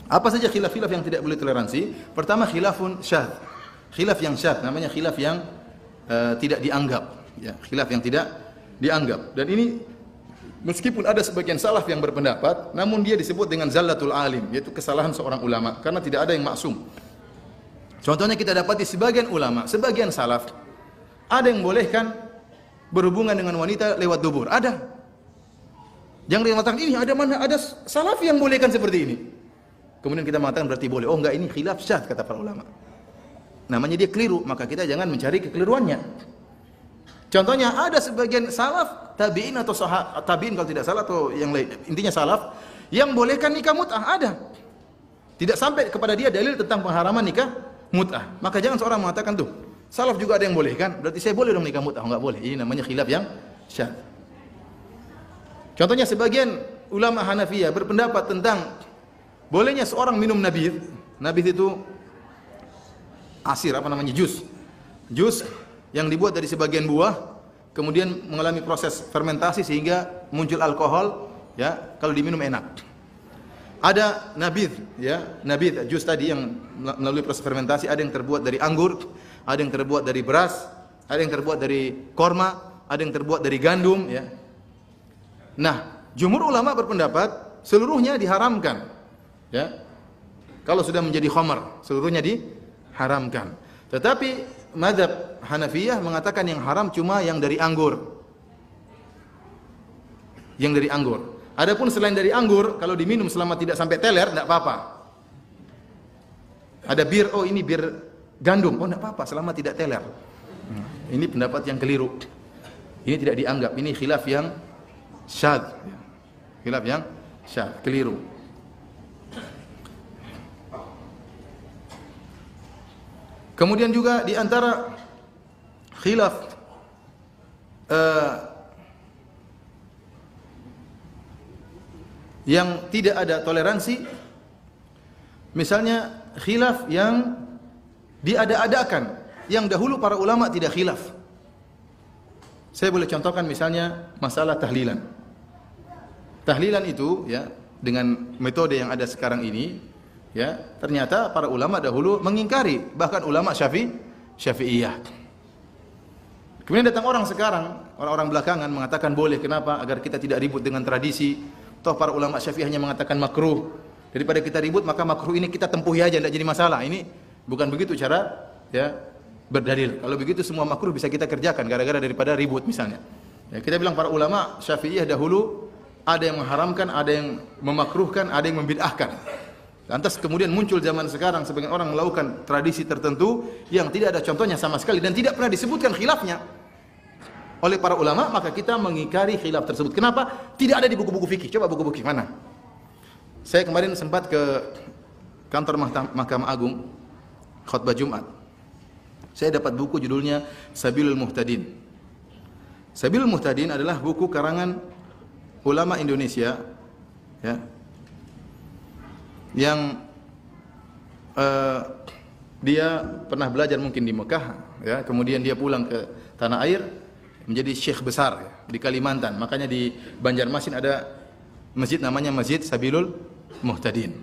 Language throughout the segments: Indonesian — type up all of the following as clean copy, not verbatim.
Apa saja khilaf-khilaf yang tidak boleh toleransi? Pertama, khilafun syadz. Khilaf yang syadz namanya khilaf yang tidak dianggap, ya, khilaf yang tidak dianggap. Dan ini meskipun ada sebagian salaf yang berpendapat, namun dia disebut dengan zallatul alim, yaitu kesalahan seorang ulama, karena tidak ada yang maksum. Contohnya kita dapati sebagian ulama, sebagian salaf, ada yang bolehkan berhubungan dengan wanita lewat dubur, ada. Yang dia mengatakan ini ada mana? Ada salaf yang bolehkan seperti ini. Kemudian kita mengatakan berarti boleh. Oh enggak, ini khilaf syadz kata para ulama. Namanya dia keliru, maka kita jangan mencari kekeliruannya. Contohnya ada sebagian salaf, tabi'in atau tabi'in kalau tidak salah atau yang lain, intinya salaf yang bolehkan nikah mut'ah, ada. Tidak sampai kepada dia dalil tentang pengharaman nikah mut'ah. Maka jangan seorang mengatakan tuh, salaf juga ada yang bolehkan, berarti saya boleh dong nikah mut'ah. Enggak boleh. Ini namanya khilaf yang syadz. Contohnya sebagian ulama Hanafiyah berpendapat tentang bolehnya seorang minum nabidh. Nabidh itu asir, apa namanya, jus yang dibuat dari sebagian buah, kemudian mengalami proses fermentasi sehingga muncul alkohol, ya, kalau diminum enak. Ada nabidh, ya, nabidh jus tadi yang melalui proses fermentasi, ada yang terbuat dari anggur, ada yang terbuat dari beras, ada yang terbuat dari korma, ada yang terbuat dari gandum, ya. Nah, jumhur ulama berpendapat seluruhnya diharamkan, ya. Kalau sudah menjadi khamar, seluruhnya diharamkan. Tetapi mazhab Hanafiyah mengatakan yang haram cuma yang dari anggur. Yang dari anggur. Adapun selain dari anggur, kalau diminum selama tidak sampai teler, tidak apa-apa. Ada bir, oh ini bir gandum, oh tidak apa-apa selama tidak teler. Ini pendapat yang keliru. Ini tidak dianggap, ini khilaf yang syadz. Khilaf yang syadz, keliru. Kemudian juga di antara khilaf yang tidak ada toleransi, misalnya khilaf yang diada-adakan, yang dahulu para ulama tidak khilaf. Saya boleh contohkan misalnya masalah tahlilan. Tahlilan itu, ya, dengan metode yang ada sekarang ini, ya, ternyata para ulama dahulu mengingkari, bahkan ulama Syafi'iyah. Kemudian datang orang sekarang, orang-orang belakangan mengatakan boleh. Kenapa? Agar kita tidak ribut dengan tradisi. Toh para ulama Syafi'iyah hanya mengatakan makruh. Daripada kita ribut, maka makruh ini kita tempuhi aja, tidak jadi masalah. Ini bukan begitu cara, ya, berdalil. Kalau begitu semua makruh bisa kita kerjakan gara-gara daripada ribut misalnya. Ya, kita bilang para ulama Syafi'iyah dahulu ada yang mengharamkan, ada yang memakruhkan, ada yang membid'ahkan. Lantas kemudian muncul zaman sekarang sebagian orang melakukan tradisi tertentu yang tidak ada contohnya sama sekali dan tidak pernah disebutkan khilafnya oleh para ulama, maka kita mengingkari khilaf tersebut. Kenapa? Tidak ada di buku-buku fikih. Coba buku-buku mana? Saya kemarin sempat ke kantor Mahkamah Agung khutbah Jumat. Saya dapat buku judulnya Sabilul Muhtadin. Sabilul Muhtadin adalah buku karangan ulama Indonesia, ya, yang dia pernah belajar mungkin di Mekah, ya, kemudian dia pulang ke tanah air menjadi syekh besar, ya, di Kalimantan. Makanya di Banjarmasin ada masjid namanya Masjid Sabilul Muhtadin.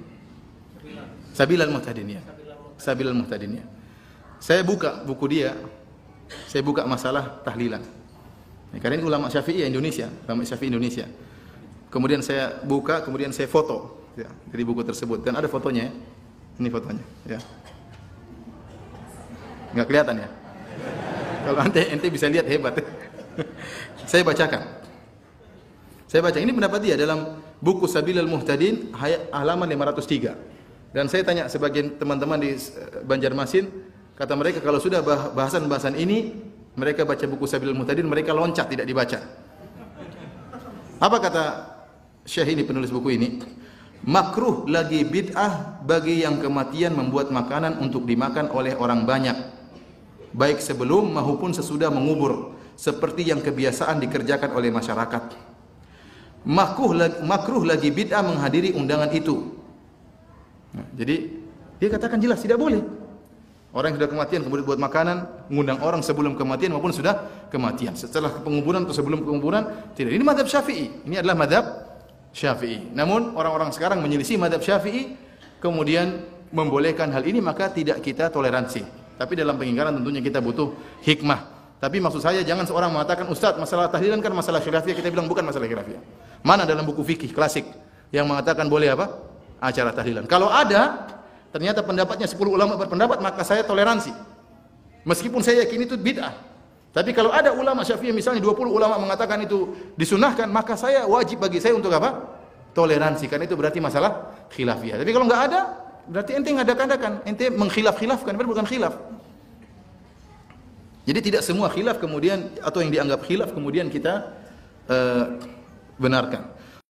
Sabilul Muhtadin, ya. Sabilul Muhtadin, ya. Saya buka buku dia, saya buka masalah tahlilan. Ya, karena ini ulama Syafi'i Indonesia, ulama Syafi'i Indonesia. Kemudian saya buka, kemudian saya foto, ya, dari buku tersebut, dan ada fotonya, ya. Ini fotonya, ya. Nggak kelihatan, ya? Kalau ente bisa lihat, hebat. Saya bacakan. Saya baca, ini pendapat dia dalam buku Sabilul Muhtadin, halaman 503. Dan saya tanya sebagian teman-teman di Banjarmasin, kata mereka kalau sudah bahasan-bahasan ini, mereka baca buku Sabilul Muhtadin, mereka loncat, tidak dibaca. Apa kata Syekh ini, penulis buku ini? Makruh lagi bid'ah bagi yang kematian membuat makanan untuk dimakan oleh orang banyak, baik sebelum maupun sesudah mengubur, seperti yang kebiasaan dikerjakan oleh masyarakat. Makruh lagi bid'ah menghadiri undangan itu. Nah, jadi dia katakan jelas tidak boleh. Orang yang sudah kematian kemudian buat makanan, mengundang orang sebelum kematian maupun sudah kematian. Setelah penguburan atau sebelum penguburan, tidak. Ini mazhab Syafi'i. Ini adalah mazhab Syafi'i. Namun orang-orang sekarang menyelisih mazhab Syafi'i kemudian membolehkan hal ini, maka tidak kita toleransi. Tapi dalam pengingkaran tentunya kita butuh hikmah. Tapi maksud saya jangan seorang mengatakan, Ustaz, masalah tahlilan kan masalah khilafiyah. Kita bilang bukan masalah khilafiyah. Mana dalam buku fikih klasik yang mengatakan boleh apa? Acara tahlilan. Kalau ada, ternyata pendapatnya 10 ulama berpendapat, maka saya toleransi. Meskipun saya yakin itu bid'ah. Tapi kalau ada ulama Syafi'i misalnya 20 ulama mengatakan itu disunahkan, maka saya wajib bagi saya untuk apa? Toleransi. Karena itu berarti masalah khilafiyah. Tapi kalau enggak ada, berarti ente ngadakan-adakan, ente mengkhilaf-khilafkan, bukan khilaf. Jadi tidak semua khilaf kemudian atau yang dianggap khilaf kemudian kita benarkan.